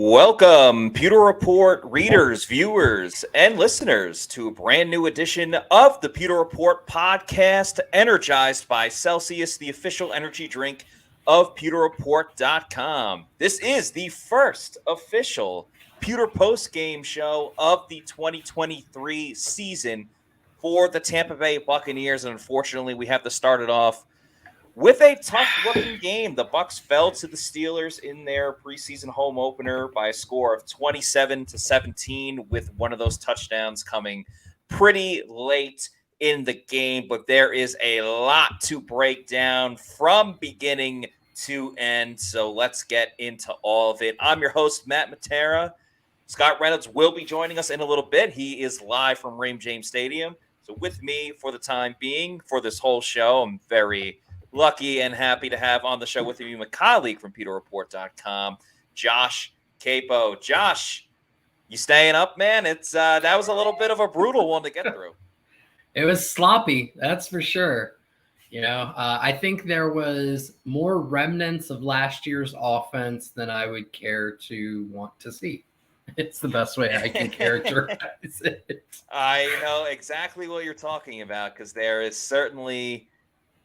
Welcome, Pewter Report readers, viewers, and listeners to a brand new edition of the Pewter Report podcast, energized by Celsius, the official energy drink of PewterReport.com. This is the first official Pewter post-game show of the 2023 season for the Tampa Bay Buccaneers, and unfortunately, we have to start it off with a tough-looking game. The Bucs fell to the Steelers in their preseason home opener by a score of 27-17, with one of those touchdowns coming pretty late in the game. But there is a lot to break down from beginning to end, so let's get into all of it. I'm your host, Matt Matera. Scott Reynolds will be joining us in a little bit. He is live from Raymond James Stadium. So with me for the time being, for this whole show, I'm very lucky and happy to have on the show with me my colleague from PewterReport.com, Josh Capo. Josh, you staying up, man? It's that was a little bit of a brutal one to get through. It was sloppy, that's for sure. You know, I think there was more remnants of last year's offense than I would care to want to see. It's the best way I can characterize it. I know exactly what you're talking about, because there is certainly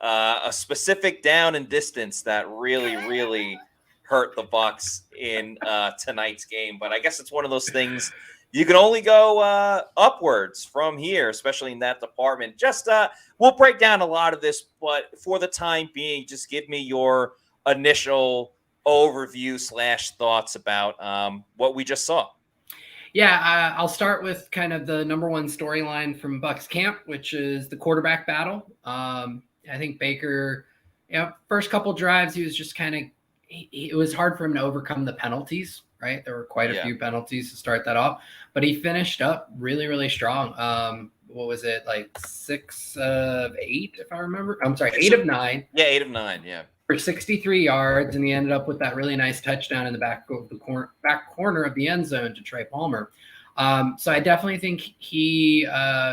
a specific down and distance that really hurt the Bucs in tonight's game. But I guess it's one of those things you can only go upwards from here, especially in that department. Just we'll break down a lot of this, but for the time being, just give me your initial overview / thoughts about what we just saw. Yeah, I'll start with kind of the number one storyline from Bucs camp, which is the quarterback battle. I think Baker, first couple drives, he was just kind of, it was hard for him to overcome the penalties, right? There were quite a few penalties to start that off, but he finished up really strong. What was it, like 6 of 8, if I remember? I'm sorry, 8 of 9. Yeah, 8 of 9, yeah. For 63 yards, and he ended up with that really nice touchdown in the back corner of the end zone to Trey Palmer. So I definitely think he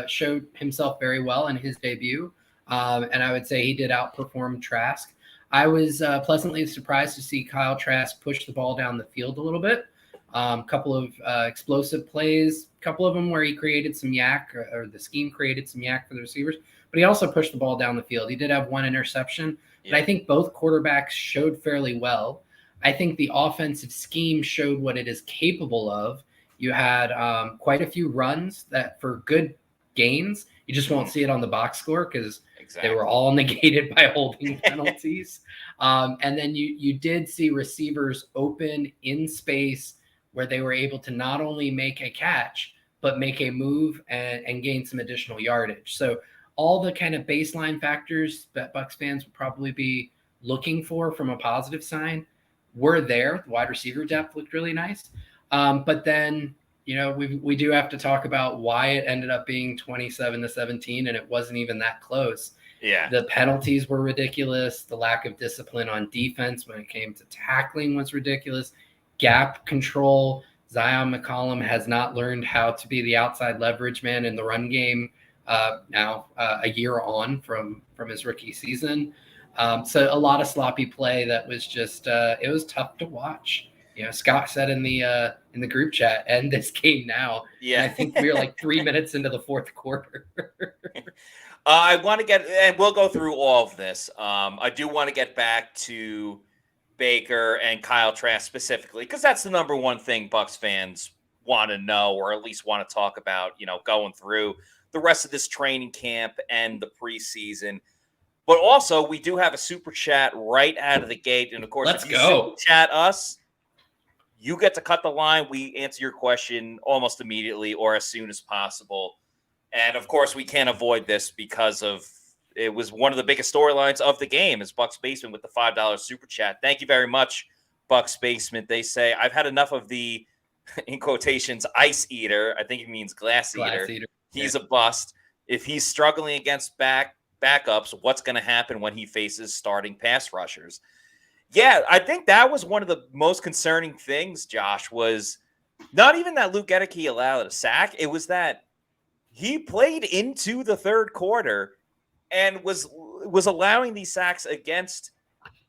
showed himself very well in his debut. And I would say he did outperform Trask. I was pleasantly surprised to see Kyle Trask push the ball down the field a little bit. A couple of explosive plays, a couple of them where he created some yak, or the scheme created some yak for the receivers, but he also pushed the ball down the field. He did have one interception, but I think both quarterbacks showed fairly well. I think the offensive scheme showed what it is capable of. You had quite a few runs that for good gains. You just won't see it on the box score because they were all negated by holding penalties. And then you did see receivers open in space where they were able to not only make a catch, but make a move and gain some additional yardage. So all the kind of baseline factors that Bucs fans would probably be looking for from a positive sign were there. The wide receiver depth looked really nice. But then, we do have to talk about why it ended up being 27-17, and it wasn't even that close. Yeah. The penalties were ridiculous. The lack of discipline on defense when it came to tackling was ridiculous. Gap control. Zyon McCollum has not learned how to be the outside leverage man in the run game now a year on from his rookie season. So a lot of sloppy play that was just it was tough to watch. Scott said in the group chat, end this game now. Yeah. And I think we were like 3 minutes into the fourth quarter. I want to get, and we'll go through all of this. I do want to get back to Baker and Kyle Trask specifically, because that's the number one thing Bucs fans want to know, or at least want to talk about, going through the rest of this training camp and the preseason. But also, we do have a super chat right out of the gate. And of course, Let's if you go. super chat us, you get to cut the line. We answer your question almost immediately or as soon as possible. And of course, we can't avoid this because it was one of the biggest storylines of the game is Bucs Basement with the $5 super chat. Thank you very much, Bucs Basement. They say, I've had enough of the, in quotations, ice eater. I think it means glass eater. He's a bust. If he's struggling against backups, what's going to happen when he faces starting pass rushers? Yeah, I think that was one of the most concerning things, Josh, was not even that Luke Goedeke allowed a sack. It was that he played into the third quarter and was allowing these sacks against,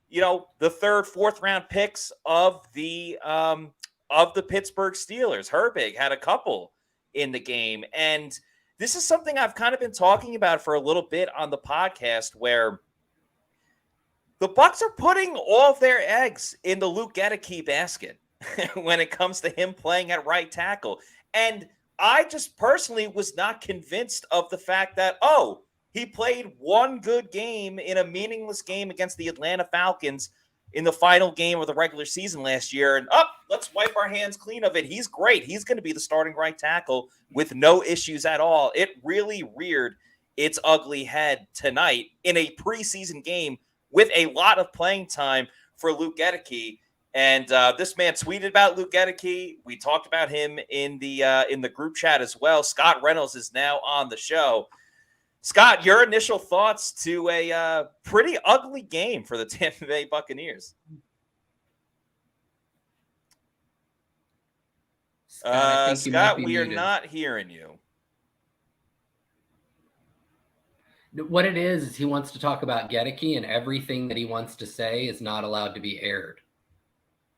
the third, fourth round picks of the of the Pittsburgh Steelers. Herbig had a couple in the game. And this is something I've kind of been talking about for a little bit on the podcast, where the Bucs are putting all of their eggs in the Luke Goedeke basket when it comes to him playing at right tackle. And I just personally was not convinced of the fact that, he played one good game in a meaningless game against the Atlanta Falcons in the final game of the regular season last year. And let's wipe our hands clean of it. He's great. He's going to be the starting right tackle with no issues at all. It really reared its ugly head tonight in a preseason game with a lot of playing time for Luke Goedeke. And this man tweeted about Luke Goedeke. We talked about him in the group chat as well. Scott Reynolds is now on the show. Scott, your initial thoughts to a pretty ugly game for the Tampa Bay Buccaneers? Scott, we are not hearing you. What it is he wants to talk about Goedeke, and everything that he wants to say is not allowed to be aired.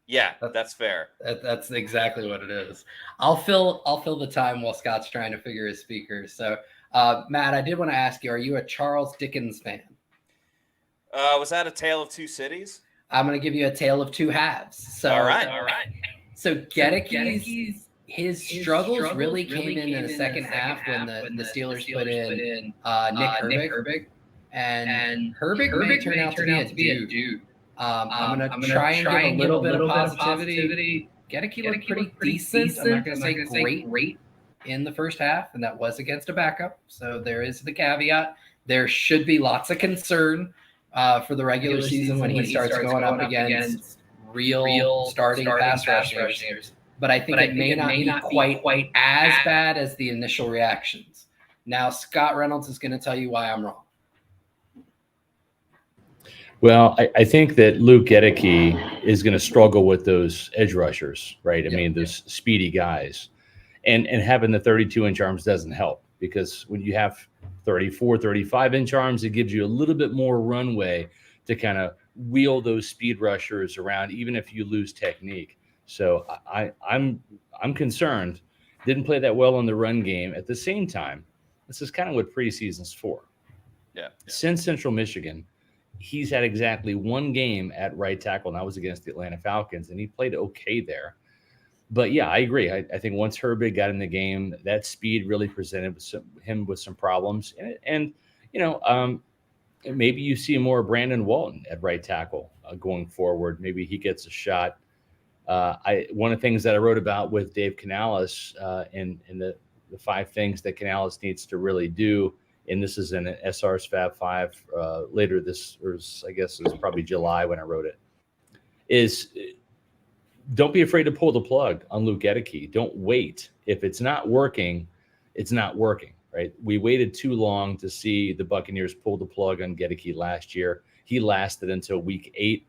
Yeah, that's fair. That's exactly what it is. I'll fill the time while Scott's trying to figure his speakers. So, Matt, I did want to ask you, are you a Charles Dickens fan? Was that A Tale of Two Cities? I'm going to give you A Tale of Two Halves. So, all right. So Goedeke's his struggles really came in the second half when the Steelers put in Nick Herbig. And Herbig may turn out to be a dude. I'm going to try and give a little bit of positivity. Goedeke looked pretty decent. I'm not going to say great in the first half, and that was against a backup. So there is the caveat. There should be lots of concern for the regular season when he starts going up against real starting pass rushers. But I think it may not be quite as bad as the initial reactions. Now, Scott Reynolds is going to tell you why I'm wrong. Well, I think that Luke Goedeke is going to struggle with those edge rushers, right? I mean, those speedy guys. And having the 32-inch arms doesn't help, because when you have 34, 35-inch arms, it gives you a little bit more runway to kind of wheel those speed rushers around, even if you lose technique. So I'm concerned. Didn't play that well in the run game. At the same time, this is kind of what preseason's for. Yeah. Since Central Michigan, he's had exactly one game at right tackle, and that was against the Atlanta Falcons, and he played okay there. But yeah, I agree. I think once Herbig got in the game, that speed really presented him with some problems. And maybe you see more Brandon Walton at right tackle going forward. Maybe he gets a shot. One of the things that I wrote about with Dave Canales in the 5 things that Canales needs to really do, and this is in SR's Fab 5 later this, or I guess it was probably July when I wrote it, is don't be afraid to pull the plug on Luke Goedeke. Don't wait. If it's not working, it's not working, right? We waited too long to see the Buccaneers pull the plug on Goedeke last year. He lasted until week 8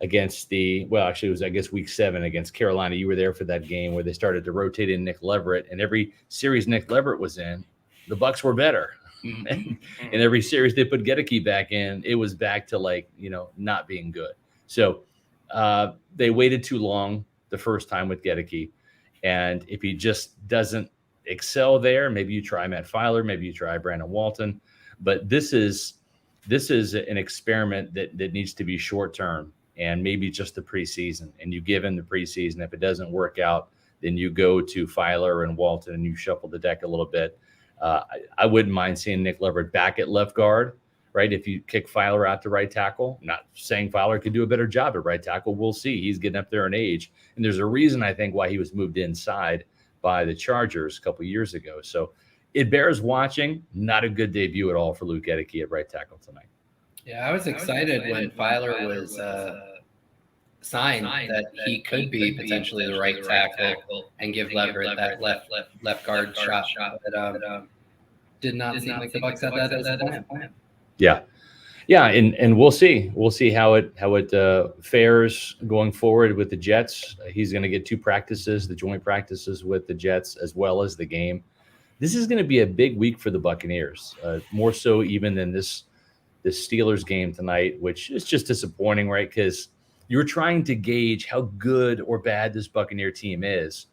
against it was, I guess, week 7 against Carolina. You were there for that game where they started to rotate in Nick Leverett, and every series Nick Leverett was in, the Bucs were better. And every series they put Goedeke back in, it was back to not being good. So they waited too long the first time with Goedeke. And if he just doesn't excel there, maybe you try Matt Filer, maybe you try Brandon Walton. But this is an experiment that needs to be short term, and maybe just the preseason. And you give him the preseason. If it doesn't work out, then you go to Filer and Walton and you shuffle the deck a little bit. I wouldn't mind seeing Nick Leverett back at left guard, right? If you kick Filer out to right tackle. I'm not saying Filer could do a better job at right tackle. We'll see. He's getting up there in age. And there's a reason, I think, why he was moved inside by the Chargers a couple of years ago. So it bears watching. Not a good debut at all for Luke Goedeke at right tackle tonight. Yeah, I was excited when Filer was signed that he could be potentially the right tackle and give Leverett that left guard shot. But did not seem like the Bucs had that as a plan. Yeah, and we'll see. We'll see how it fares going forward with the Jets. He's going to get 2 practices, the joint practices with the Jets, as well as the game. This is going to be a big week for the Buccaneers, more so even than this Steelers game tonight, which is just disappointing, right? Because you're trying to gauge how good or bad this Buccaneer team is.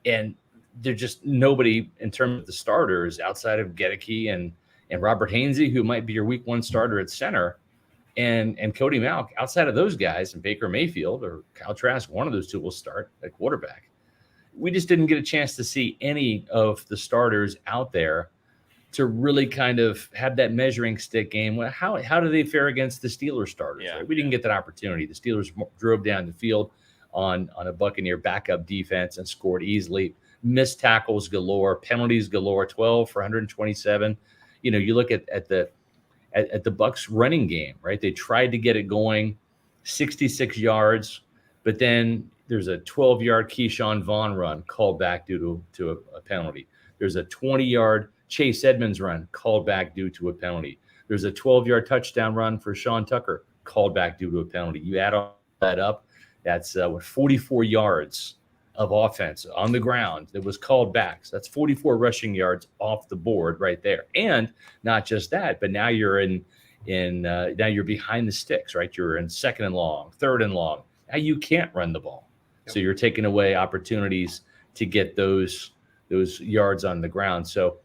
And they're just nobody in terms of the starters outside of Goedeke and Robert Hainsey, who might be your week 1 starter at center, and Cody Malk. Outside of those guys, and Baker Mayfield or Kyle Trask, one of those two will start at quarterback. We just didn't get a chance to see any of the starters out there to really kind of have that measuring stick game. How do they fare against the Steelers starters? Yeah, right? We didn't get that opportunity. The Steelers drove down the field on a Buccaneer backup defense and scored easily. Missed tackles galore, penalties galore, 12 for 127. You look at the Bucs running game, right? They tried to get it going, 66 yards, but then there's a 12-yard Keyshawn Vaughn run called back due to a penalty. There's a 20-yard Chase Edmonds run called back due to a penalty. There's a 12-yard touchdown run for Sean Tucker called back due to a penalty. You add all that up, that's 44 yards of offense on the ground that was called back. So that's 44 rushing yards off the board right there. And not just that, but now you're now you're behind the sticks, right? You're in 2nd and long, 3rd and long. Now you can't run the ball. So you're taking away opportunities to get those yards on the ground. So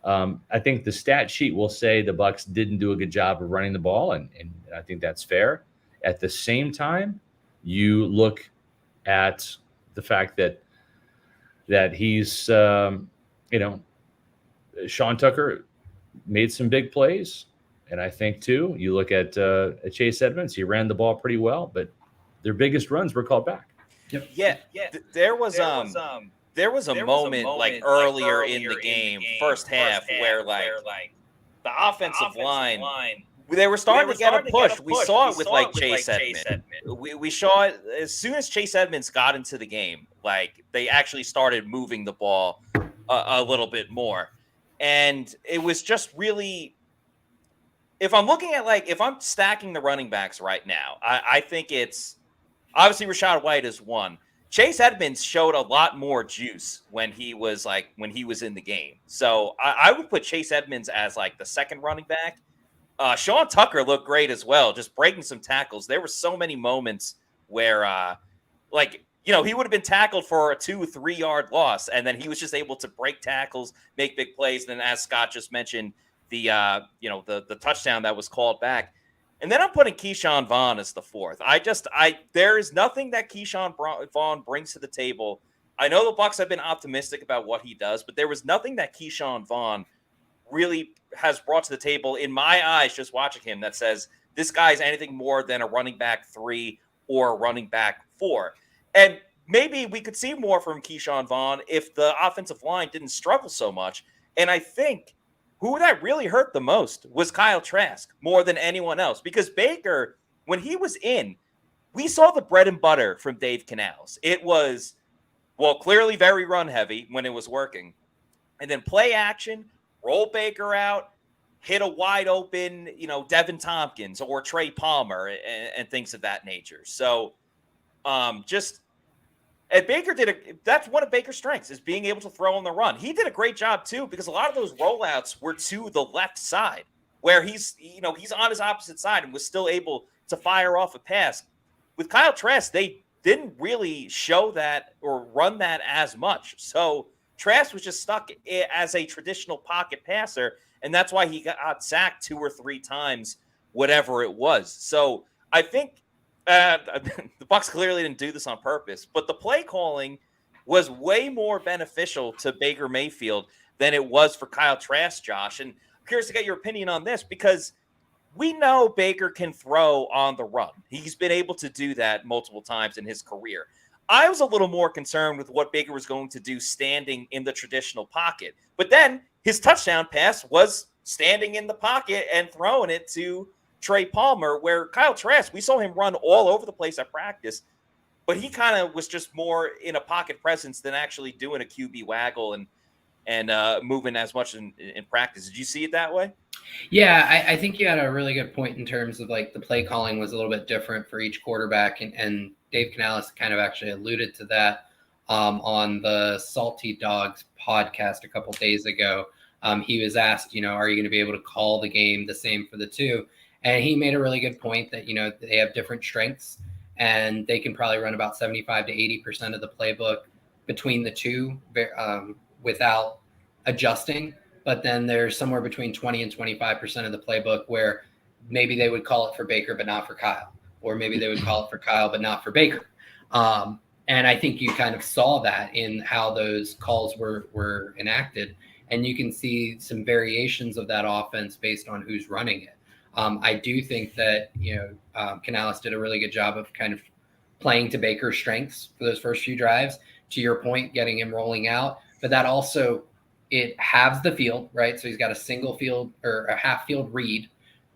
I think the stat sheet will say the Bucs didn't do a good job of running the ball, and I think that's fair. At the same time, you look at the fact that he's, Sean Tucker made some big plays, and I think too, you look at Chase Edmonds, he ran the ball pretty well, but their biggest runs were called back. Yep. Yeah. There was a moment like earlier in the game, first half, where the offensive line, they were starting to get a push. We saw it with Chase Edmonds. We saw it as soon as Chase Edmonds got into the game. They actually started moving the ball a little bit more, and it was just really. If I'm looking at if I'm stacking the running backs right now, I think it's obviously Rachaad White is one. Chase Edmonds showed a lot more juice when he was in the game. So I would put Chase Edmonds as the second running back. Sean Tucker looked great as well, just breaking some tackles. There were so many moments where he would have been tackled for a 2-3 yard loss, and then he was just able to break tackles, make big plays. And then, as Scott just mentioned, the touchdown that was called back. And then I'm putting Keyshawn Vaughn as the fourth. There is nothing that Keyshawn Vaughn brings to the table. I know the Bucs have been optimistic about what he does, but there was nothing that Keyshawn Vaughn really has brought to the table in my eyes, just watching him, that says this guy is anything more than a running back 3 or a running back 4. And maybe we could see more from Keyshawn Vaughn if the offensive line didn't struggle so much. And I think who that really hurt the most was Kyle Trask more than anyone else, because Baker, when he was in, we saw the bread and butter from Dave Canales. It was, clearly very run heavy when it was working. And then play action, roll Baker out, hit a wide open, Deven Thompkins or Trey Palmer and things of that nature. So and Baker that's one of Baker's strengths, is being able to throw on the run. He did a great job too, because a lot of those rollouts were to the left side, where he's on his opposite side and was still able to fire off a pass. With Kyle Trask, they didn't really show that or run that as much. So Trask was just stuck as a traditional pocket passer, and that's why he got sacked 2 or 3 times, whatever it was. So I think the Bucs clearly didn't do this on purpose, but the play calling was way more beneficial to Baker Mayfield than it was for Kyle Trask, Josh. And I'm curious to get your opinion on this, because we know Baker can throw on the run. He's been able to do that multiple times in his career. I was a little more concerned with what Baker was going to do standing in the traditional pocket. But then his touchdown pass was standing in the pocket and throwing it to Trey Palmer, where Kyle Trask, we saw him run all over the place at practice, but he kind of was just more in a pocket presence than actually doing a QB waggle and moving as much in practice. Did you see it that way? Yeah, I think you had a really good point in terms of the play calling was a little bit different for each quarterback, and Dave Canales kind of actually alluded to that on the Salty Dogs podcast a couple days ago. He was asked, are you going to be able to call the game the same for the two? And he made a really good point that, they have different strengths and they can probably run about 75 to 80% of the playbook between the two without adjusting. But then there's somewhere between 20 and 25% of the playbook where maybe they would call it for Baker, but not for Kyle, or maybe they would call it for Kyle, but not for Baker. And I think you kind of saw that in how those calls were enacted. And you can see some variations of that offense based on who's running it. I do think that, Canales did a really good job of kind of playing to Baker's strengths for those first few drives, to your point, getting him rolling out. But that also, it halves the field, right? So he's got a single field or a half field read,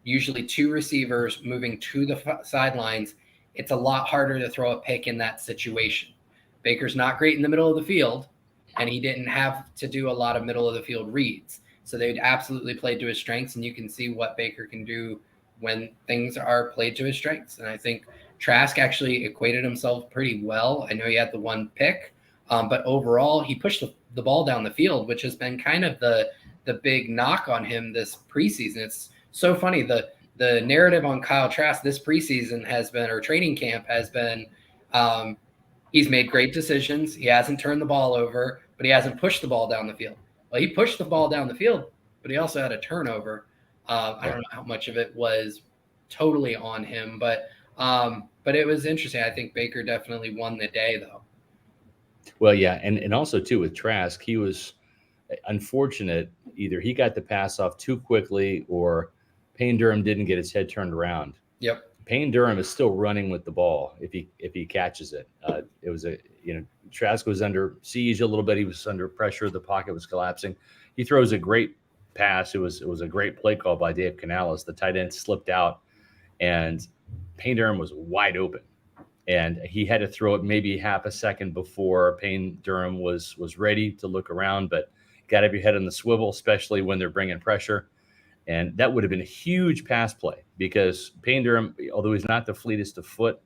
usually two receivers moving to the sidelines. It's a lot harder to throw a pick in that situation. Baker's not great in the middle of the field, and he didn't have to do a lot of middle of the field reads. So they'd absolutely played to his strengths, and you can see what Baker can do when things are played to his strengths. And I think Trask actually equated himself pretty well. I know he had the one pick, but overall he pushed the ball down the field, which has been kind of the big knock on him this preseason. It's so funny. The narrative on Kyle Trask this preseason has been, or training camp has been, he's made great decisions. He hasn't turned the ball over, but he hasn't pushed the ball down the field. Well, he pushed the ball down the field, but he also had a turnover. I don't know how much of it was totally on him, but it was interesting. I think Baker definitely won the day, though. Well, yeah, and also too with Trask, he was unfortunate. Either he got the pass off too quickly, or Payne Durham didn't get his head turned around. Yep. Payne Durham is still running with the ball if he catches it. It was Trask was under siege a little bit. He was under pressure. The pocket was collapsing. He throws a great pass. It was a great play call by Dave Canales. The tight end slipped out, and Payne Durham was wide open, and he had to throw it maybe half a second before Payne Durham was ready to look around. But got to have your head on the swivel, especially when they're bringing pressure. And that would have been a huge pass play, because Payne Durham, although he's not the fleetest of foot,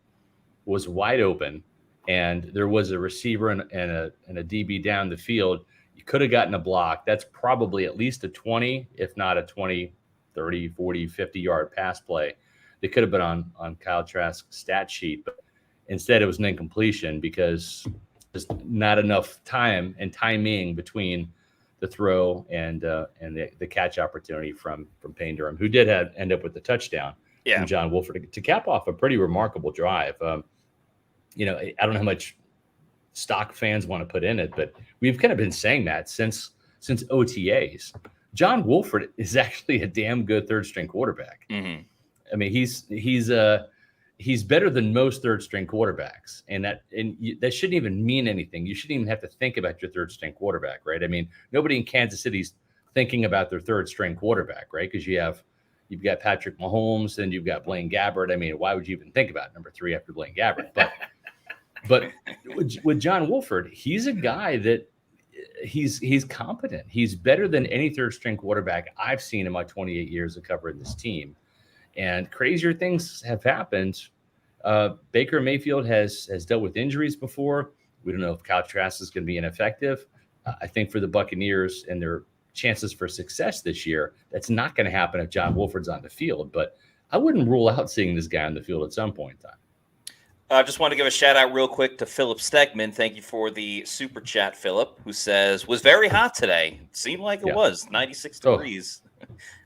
was wide open, and there was a receiver and a DB down the field. You could have gotten a block. That's probably at least a 20, if not a 20, 30, 40, 50-yard pass play. They could have been on Kyle Trask's stat sheet, but instead it was an incompletion because there's not enough time and timing between the throw and the catch opportunity from Payne Durham, who did end up with the touchdown from John Wolford to cap off a pretty remarkable drive. I don't know how much stock fans want to put in it, but we've kind of been saying that since OTAs. John Wolford is actually a damn good third string quarterback. Mm-hmm. I mean, he's better than most third string quarterbacks, and that shouldn't even mean anything. You shouldn't even have to think about your third string quarterback, right? I mean, nobody in Kansas City's thinking about their third string quarterback, right? Because you've got Patrick Mahomes and you've got Blaine Gabbert. I mean, why would you even think about number 3 after Blaine Gabbert? But with John Wolford, he's a guy that he's competent. He's better than any third string quarterback I've seen in my 28 years of covering this team. And crazier things have happened. Baker Mayfield has dealt with injuries before. We don't know if Kyle Trask is going to be ineffective. I think for the Buccaneers and their chances for success this year, that's not going to happen if John Wolford's on the field. But I wouldn't rule out seeing this guy on the field at some point in time. I just want to give a shout out real quick to Philip Stegman. Thank you for the super chat, Philip, who says, was very hot today. It seemed like it was 96 degrees.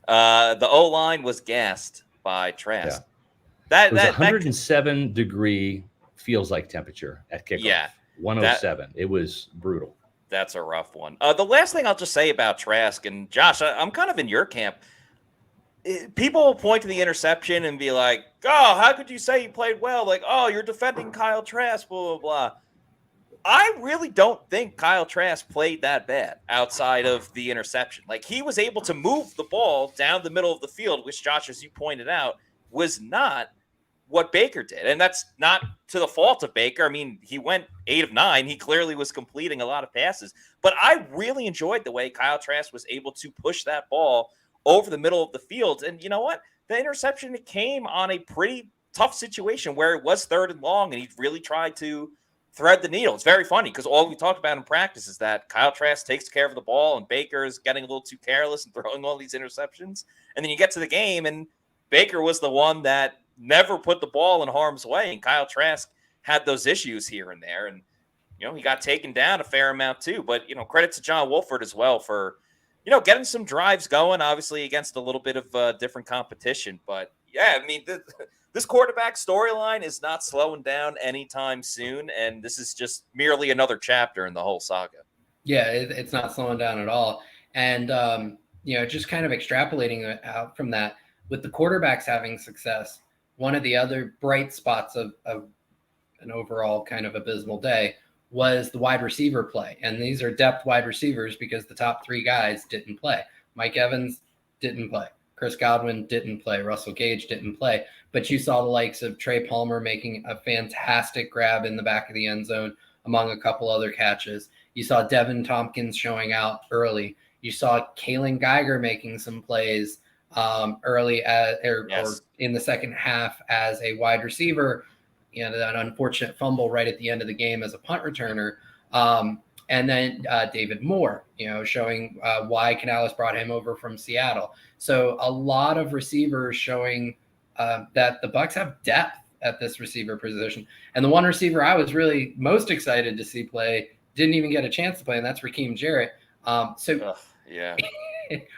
The O-line was gassed by Trask. It was 107 degree feels like temperature at kickoff. Yeah. 107. It was brutal. That's a rough one. The last thing I'll just say about Trask, and Josh, I'm kind of in your camp. People will point to the interception and be like, oh, how could you say he played well? Like, oh, you're defending Kyle Trask, blah, blah, blah. I really don't think Kyle Trask played that bad outside of the interception. Like, he was able to move the ball down the middle of the field, which, Josh, as you pointed out, was not what Baker did. And that's not to the fault of Baker. I mean, he went 8 of 9. He clearly was completing a lot of passes. But I really enjoyed the way Kyle Trask was able to push that ball over the middle of the field. And you know what? The interception came on a pretty tough situation where it was 3rd and long, and he really tried to thread the needle. It's very funny because all we talked about in practice is that Kyle Trask takes care of the ball and Baker is getting a little too careless and throwing all these interceptions. And then you get to the game and Baker was the one that never put the ball in harm's way. And Kyle Trask had those issues here and there. And, he got taken down a fair amount too. But, credit to John Wolford as well for, getting some drives going, obviously against a little bit of different competition. But, yeah, I mean, this quarterback storyline is not slowing down anytime soon. And this is just merely another chapter in the whole saga. Yeah, it's not slowing down at all. And, just kind of extrapolating out from that, with the quarterbacks having success, one of the other bright spots of an overall kind of abysmal day was the wide receiver play. And these are depth wide receivers because the top three guys didn't play. Mike Evans didn't play. Chris Godwin didn't play. Russell Gage didn't play. But you saw the likes of Trey Palmer making a fantastic grab in the back of the end zone, among a couple other catches. You saw Deven Thompkins showing out early. You saw Kalen Geiger making some plays early or in the second half as a wide receiver. That unfortunate fumble right at the end of the game as a punt returner. And then David Moore, showing why Canales brought him over from Seattle. So a lot of receivers showing that the Bucs have depth at this receiver position. And the one receiver I was really most excited to see play didn't even get a chance to play, and that's Raheem Jarrett.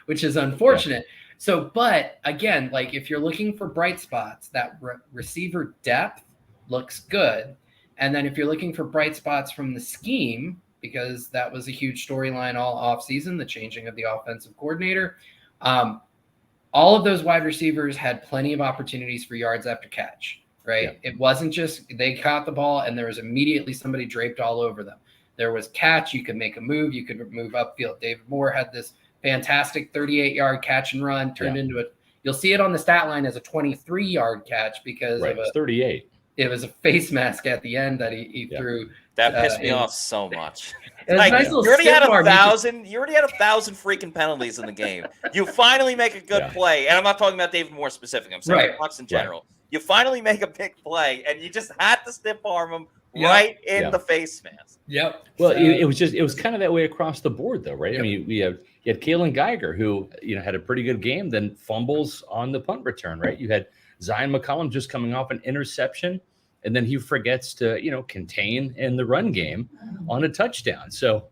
Which is unfortunate. Yeah. So, but again, like if you're looking for bright spots, that receiver depth looks good. And then if you're looking for bright spots from the scheme, because that was a huge storyline all offseason, the changing of the offensive coordinator, all of those wide receivers had plenty of opportunities for yards after catch, right? Yeah. It wasn't just they caught the ball and there was immediately somebody draped all over them. There was catch. You could make a move. You could move upfield. David Moore had this fantastic 38-yard catch and run turned into it. You'll see it on the stat line as a 23-yard catch because of a 38. It was a face mask at the end that he threw. That pissed me off so much. Like, nice you already had 1,000. You already had 1,000 freaking penalties in the game. You finally make a good play, and I'm not talking about David Moore specific. I'm saying Bucs in general. Right. You finally make a big play, and you just had to stiff arm him right in the face mask. Yep. Well, it was kind of that way across the board, though, right? Yep. I mean, you had Kalen Geiger, who had a pretty good game, then fumbles on the punt return, right? You had Zyon McCollum just coming off an interception, and then he forgets to contain in the run game on a touchdown. So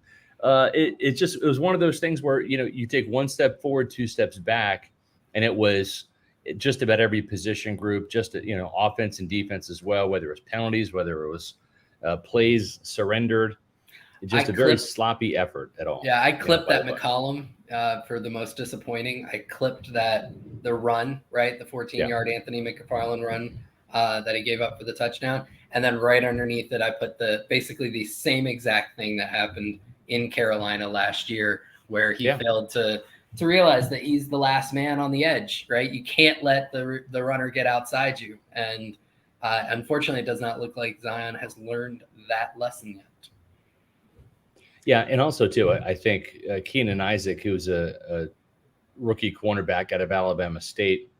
it was one of those things where you take one step forward, two steps back, and it was just about every position group, just offense and defense as well, whether it was penalties, whether it was plays surrendered. Just a very sloppy effort at all. Yeah, I clipped that McCollum for the most disappointing. I clipped the run, right? The 14-yard Anthony McFarland run that he gave up for the touchdown. And then right underneath it, I put basically the same exact thing that happened in Carolina last year, where he failed to realize that he's the last man on the edge, right? You can't let the runner get outside you. And unfortunately, it does not look like Zyon has learned that lesson yet. Yeah, and also, too, I think Keenan Isaac, who's a rookie cornerback out of Alabama State,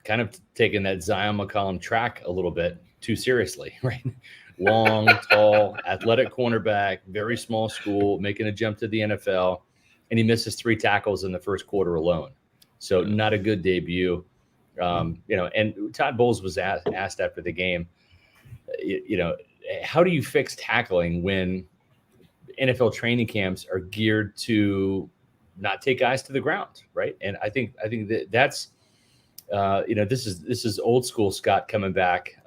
kind of taking that Zyon McCollum track a little bit too seriously, right? Long, tall, athletic cornerback, very small school, making a jump to the NFL, and he misses 3 tackles in the first quarter alone. So not a good debut. And Todd Bowles was asked after the game, how do you fix tackling when NFL training camps are geared to not take guys to the ground, right? And I think that's this is old school Scott coming back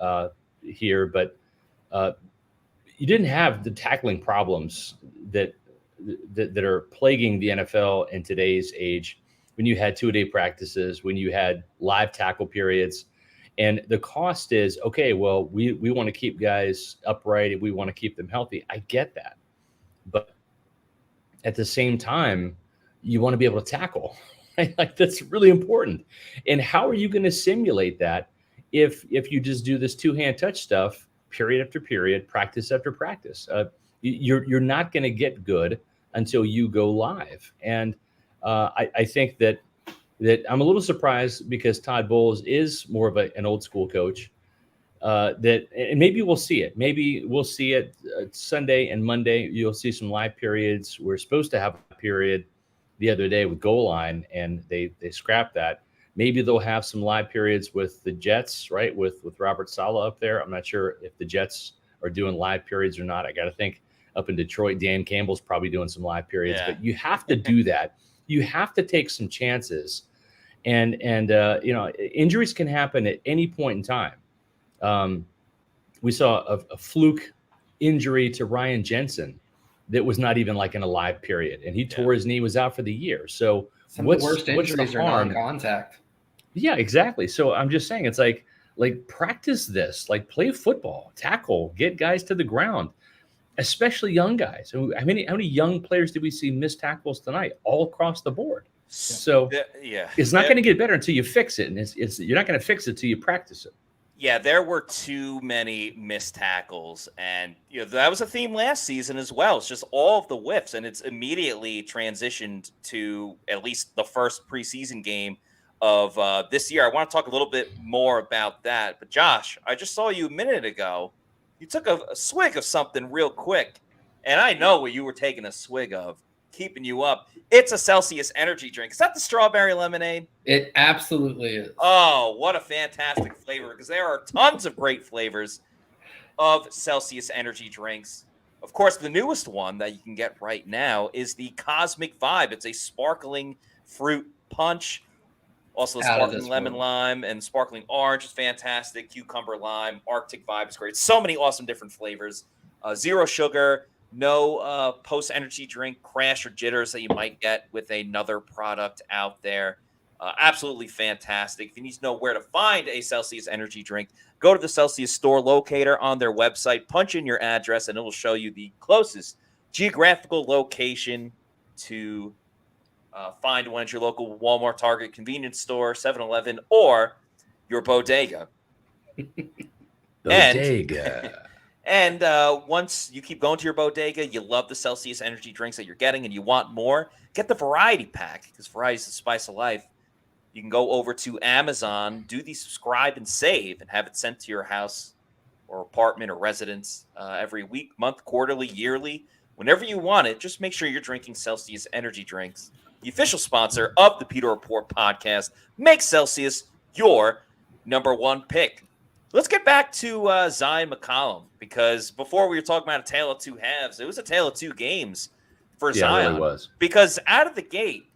here, but you didn't have the tackling problems that are plaguing the NFL in today's age when you had 2-a-day practices, when you had live tackle periods. And the cost is, okay, well, we want to keep guys upright. We want to keep them healthy. I get that. But at the same time, you want to be able to tackle. Right? Like, that's really important. And how are you going to simulate that if you just do this 2-hand touch stuff period after period, practice after practice? You're not going to get good until you go live. And I think that I'm a little surprised because Todd Bowles is more of an old school coach. And maybe we'll see it. Maybe we'll see it Sunday and Monday. You'll see some live periods. We're supposed to have a period the other day with goal line, and they scrapped that. Maybe they'll have some live periods with the Jets, right? With Robert Saleh up there. I'm not sure if the Jets are doing live periods or not. I got to think up in Detroit, Dan Campbell's probably doing some live periods, but you have to do that. You have to take some chances. And injuries can happen at any point in time. We saw a fluke injury to Ryan Jensen that was not even like in a live period, and he tore his knee, was out for the year. So some of the worst injuries are non-contact. Yeah, exactly. So I'm just saying, it's like practice this, like play football, tackle, get guys to the ground, especially young guys. How many young players did we see miss tackles tonight all across the board? So it's not going to get better until you fix it, and you're not going to fix it until you practice it. Yeah, there were too many missed tackles, and that was a theme last season as well. It's just all of the whiffs, and it's immediately transitioned to at least the first preseason game of this year. I want to talk a little bit more about that. But Josh, I just saw you a minute ago. You took a swig of something real quick, and I know what you were taking a swig of, keeping you up. It's a Celsius energy drink. Is that the strawberry lemonade? It absolutely is. Oh, what a fantastic flavor, because there are tons of great flavors of Celsius energy drinks. Of course, the newest one that you can get right now is the Cosmic Vibe. It's a sparkling fruit punch. Also, the sparkling lemon lime and sparkling orange is fantastic. Cucumber lime, Arctic Vibe is great. So many awesome different flavors. Zero sugar, no post-energy drink crash or jitters that you might get with another product out there. Absolutely fantastic. If you need to know where to find a Celsius energy drink, go to the Celsius store locator on their website, punch in your address, and it will show you the closest geographical location to find one at your local Walmart, Target, convenience store, 7-Eleven, or your bodega. And once you keep going to your bodega, you love the Celsius energy drinks that you're getting and you want more, get the variety pack, because variety is the spice of life. You can go over to Amazon, do the subscribe and save, and have it sent to your house or apartment or residence every week, month, quarterly, yearly, whenever you want it. Just make sure you're drinking Celsius energy drinks. The official sponsor of the Pewter Report podcast. Make Celsius your number one pick. Let's get back to Zyon McCollum, because before we were talking about a tale of two halves, it was a tale of two games for Zyon. Yeah, it really was. Because out of the gate,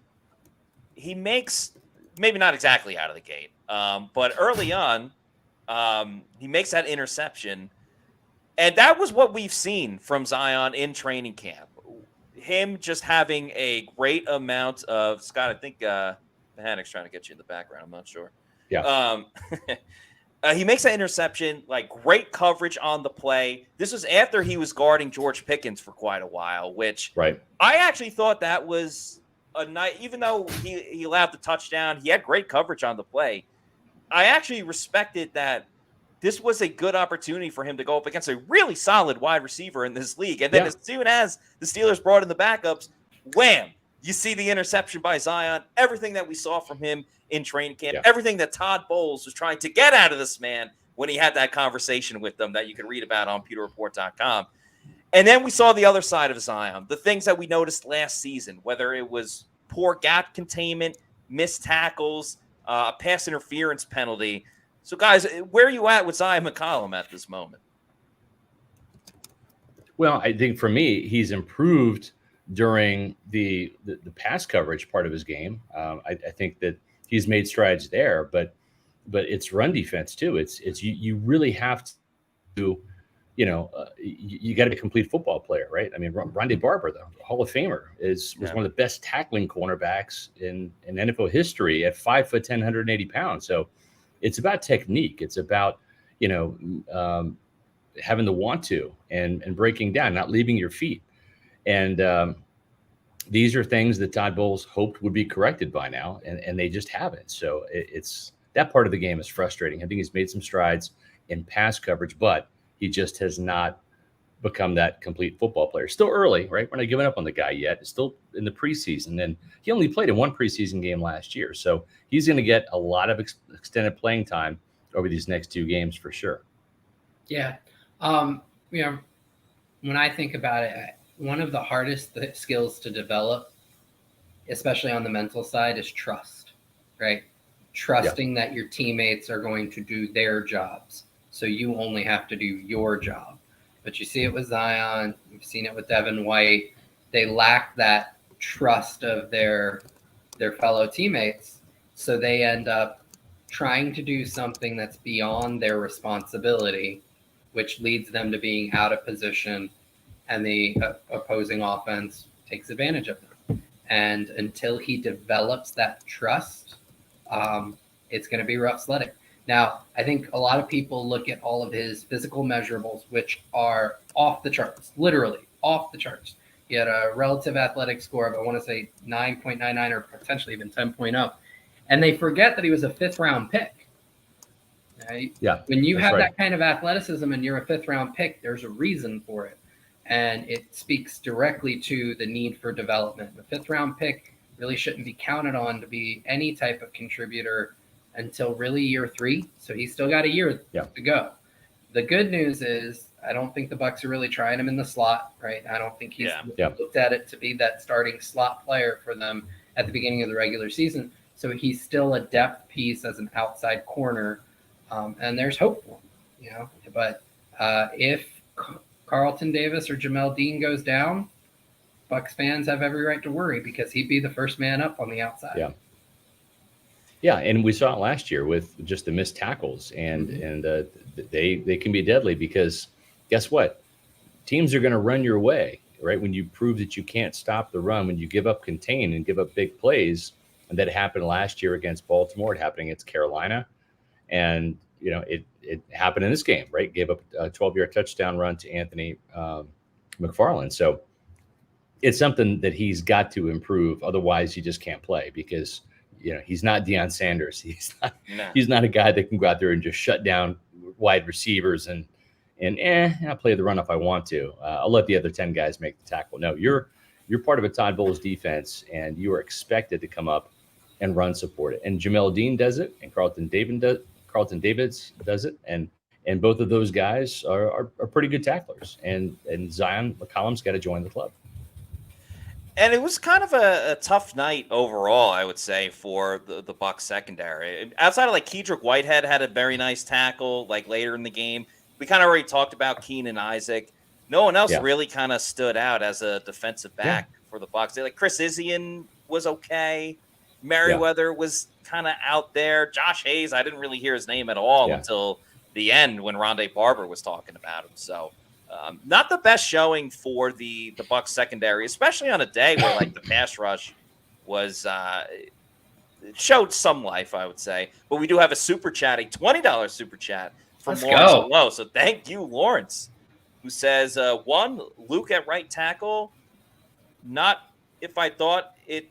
he makes, maybe not exactly out of the gate, but early on, he makes that interception. And that was what we've seen from Zyon in training camp. Him just having a great amount of, Scott, I think Panic's trying to get you in the background. I'm not sure. Yeah. He makes that interception, like great coverage on the play. This was after he was guarding George Pickens for quite a while, which I actually thought that was a nice, even though he allowed the touchdown, he had great coverage on the play. I actually respected that this was a good opportunity for him to go up against a really solid wide receiver in this league. And then as soon as the Steelers brought in the backups, wham, you see the interception by Zyon, everything that we saw from him in training camp, everything that Todd Bowles was trying to get out of this man when he had that conversation with them that you can read about on pewterreport.com. And then we saw the other side of Zyon, the things that we noticed last season, whether it was poor gap containment, missed tackles, a pass interference penalty. So, guys, where are you at with Zyon McCollum at this moment? Well, I think for me, he's improved during the pass coverage part of his game. I think that he's made strides there, but it's run defense too. It's you really have to, you got to be a complete football player, right? I mean, Rondé Barber, the Hall of Famer, was one of the best tackling cornerbacks in NFL history at 5'10", 180 pounds. So it's about technique. It's about, having the want to and breaking down, not leaving your feet. And these are things that Todd Bowles hoped would be corrected by now, and they just haven't. So it's that part of the game is frustrating. I think he's made some strides in pass coverage, but he just has not become that complete football player. Still early, right? We're not giving up on the guy yet. It's still in the preseason, and he only played in one preseason game last year. So he's going to get a lot of extended playing time over these next two games for sure. Yeah. When I think about it, one of the hardest skills to develop, especially on the mental side, is trust, right? trusting that your teammates are going to do their jobs. So you only have to do your job. But you see it with Zyon. You've seen it with Devin White. They lack that trust of their fellow teammates. So they end up trying to do something that's beyond their responsibility, which leads them to being out of position, and the opposing offense takes advantage of them. And until he develops that trust, it's going to be rough sledding. Now, I think a lot of people look at all of his physical measurables, which are off the charts, literally off the charts. He had a relative athletic score of, I want to say, 9.99 or potentially even 10.0. And they forget that he was a fifth-round pick. Right? Yeah. When you have that kind of athleticism and you're a fifth-round pick, there's a reason for it. And it speaks directly to the need for development. The fifth-round pick really shouldn't be counted on to be any type of contributor until really year 3. So he's still got a year to go. The good news is I don't think the Bucs are really trying him in the slot, right? I don't think he's looked at it to be that starting slot player for them at the beginning of the regular season. So he's still a depth piece as an outside corner, and there's hope for him, But if Carlton Davis or Jamel Dean goes down, Bucs fans have every right to worry because he'd be the first man up on the outside. Yeah. Yeah, and we saw it last year with just the missed tackles, and they can be deadly because guess what? Teams are going to run your way, right? When you prove that you can't stop the run, when you give up contain and give up big plays, and that happened last year against Baltimore, it happened against Carolina, and it happened in this game, right? Gave up a 12-yard touchdown run to Anthony McFarland. So it's something that he's got to improve. Otherwise, he just can't play because he's not Deion Sanders. He's not a guy that can go out there and just shut down wide receivers and I'll play the run if I want to. I'll let the other 10 guys make the tackle. No, you're part of a Todd Bowles defense, and you are expected to come up and run support it. And Jamel Dean does it, and Carlton Davis does it, and both of those guys are pretty good tacklers. And Zyon McCollum's got to join the club. And it was kind of a tough night overall, I would say, for the Bucs secondary. Outside of Kedrick Whitehead had a very nice tackle later in the game. We kind of already talked about Keenan Isaac. No one else really kind of stood out as a defensive back for the Bucs. Chris Izien was okay. Merriweather was kind of out there. Josh Hayes, I didn't really hear his name at all until the end when Rondé Barber was talking about him. So not the best showing for the Bucs secondary, especially on a day where the pass rush was showed some life, I would say. But we do have a super chat, a $20 super chat from Lawrence Lowe. So thank you, Lawrence, who says, one, Luke at right tackle, not if I thought it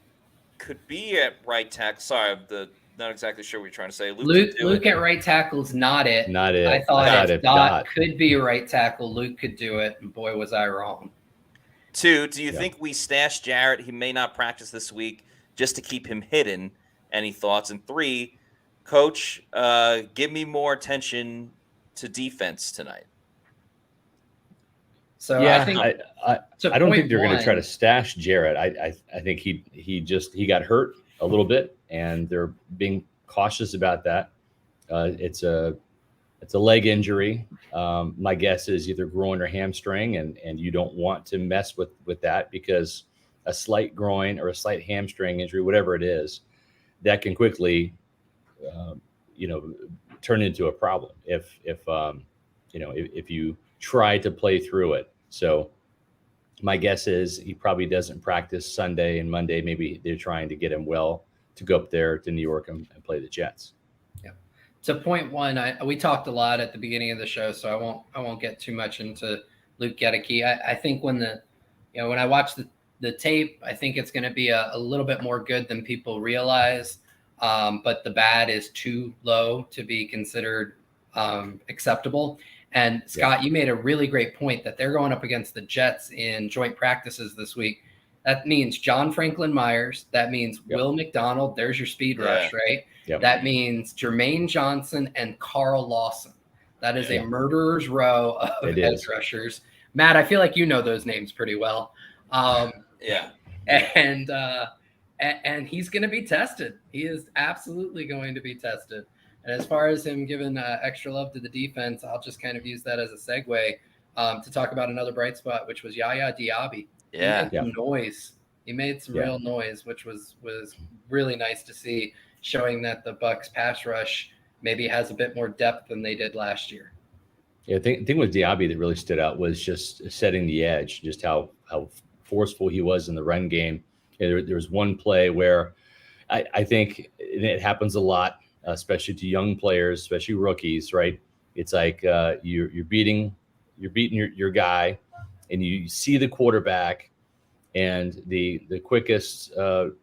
could be at right tackle. Sorry, I'm not exactly sure what you're trying to say. Luke at right tackle is not it. Not it. I thought if Dot could be a right tackle, Luke could do it, and boy, was I wrong. 2, do you think we stash Jarrett? He may not practice this week just to keep him hidden. Any thoughts? And 3, Coach, give me more attention to defense tonight. So yeah, I think I don't think they're going to try to stash Jarrett. I think he got hurt a little bit, and they're being cautious about that. It's a leg injury. My guess is either groin or hamstring, and you don't want to mess with that because a slight groin or a slight hamstring injury, whatever it is, that can quickly, turn into a problem if you try to play through it. So my guess is he probably doesn't practice Sunday and Monday. Maybe they're trying to get him well to go up there to New York and play the Jets. Yeah. So point 1, we talked a lot at the beginning of the show, so I won't get too much into Luke Goedeke. I think when I watch the tape, I think it's going to be a little bit more good than people realize. But the bad is too low to be considered acceptable. And Scott, you made a really great point that they're going up against the Jets in joint practices this week. That means John Franklin Myers. That means Will McDonald. There's your speed rush, right? Yep. That means Jermaine Johnson and Carl Lawson. That is a murderer's row of edge rushers. Matt, I feel like you know those names pretty well. And and he's going to be tested. He is absolutely going to be tested. And as far as him giving extra love to the defense, I'll just kind of use that as a segue to talk about another bright spot, which was Yaya Diaby. Yeah. He made some noise. He made some real noise, which was really nice to see, showing that the Bucs pass rush maybe has a bit more depth than they did last year. Yeah, the thing with Diaby that really stood out was just setting the edge, just how forceful he was in the run game. There was one play where I think it happens a lot, especially to young players, especially rookies, right? It's like you're beating your guy, and you see the quarterback, and the quickest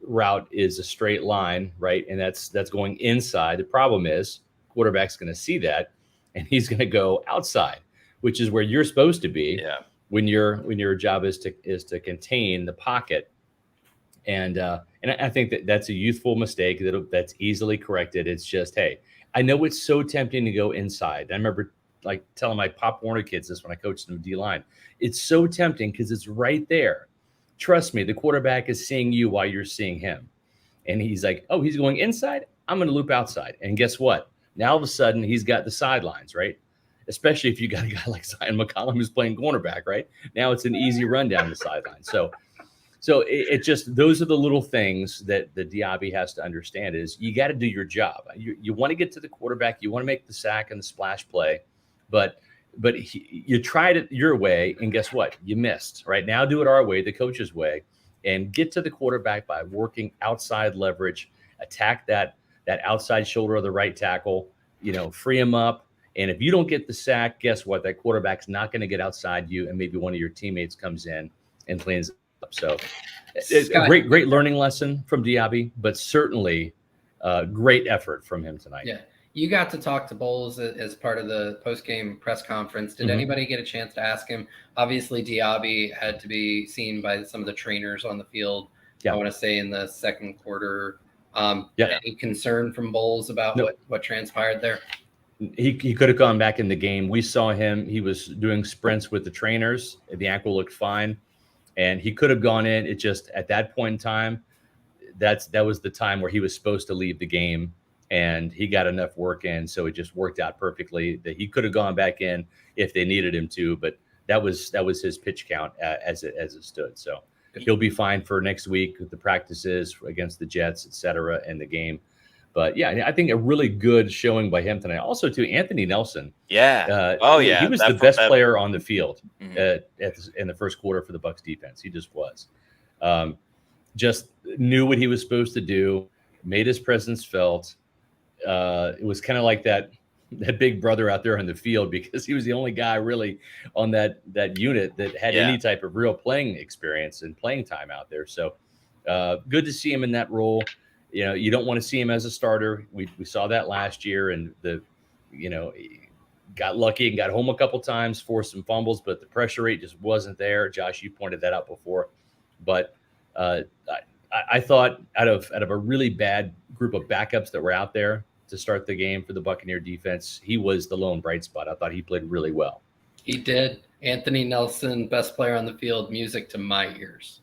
route is a straight line, right? And that's going inside. The problem is quarterback's going to see that, and he's going to go outside, which is where you're supposed to be. Yeah. When your job is to contain the pocket. And I think that's a youthful mistake that's easily corrected. It's just, hey, I know it's so tempting to go inside. I remember like telling my Pop Warner kids this when I coached them D-line. It's so tempting because it's right there. Trust me, the quarterback is seeing you while you're seeing him. And he's like, oh, he's going inside? I'm going to loop outside. And guess what? Now all of a sudden he's got the sidelines, right? Especially if you got a guy like Zyon McCollum who's playing cornerback, right? Now it's an easy run down the sideline. So it just, those are the little things that the Diaby has to understand is you got to do your job. You want to get to the quarterback. You want to make the sack and the splash play, but you tried it your way, and guess what? You missed. Right now, do it our way, the coach's way, and get to the quarterback by working outside leverage, attack that outside shoulder of the right tackle, free him up. And if you don't get the sack, guess what? That quarterback's not going to get outside you, and maybe one of your teammates comes in and cleans up. So it's a great learning lesson from Diaby, but certainly great effort from him tonight. Yeah. You got to talk to Bowles as part of the post-game press conference. Did anybody get a chance to ask him? Obviously, Diaby had to be seen by some of the trainers on the field, I want to say, in the second quarter. Any concern from Bowles about what transpired there? He could have gone back in the game. We saw him. He was doing sprints with the trainers. The ankle looked fine, and he could have gone in. It just, at that point in time, that was the time where he was supposed to leave the game, and he got enough work in, so it just worked out perfectly. That he could have gone back in if they needed him to, but that was his pitch count as it stood. So he'll be fine for next week with the practices against the Jets, et cetera, and the game. But yeah, I think a really good showing by him tonight. Also, too, Anthony Nelson. Yeah. He was the best player on the field in the first quarter for the Bucs defense. He just was. Just knew what he was supposed to do, made his presence felt. It was kind of like that big brother out there on the field, because he was the only guy really on that unit that had any type of real playing experience and playing time out there. So good to see him in that role. You don't want to see him as a starter. We saw that last year, and he got lucky and got home a couple times, forced some fumbles, but the pressure rate just wasn't there. Josh, you pointed that out before, but I thought out of a really bad group of backups that were out there to start the game for the Buccaneer defense, he was the lone bright spot. I thought he played really well. He did. Anthony Nelson, best player on the field, music to my ears.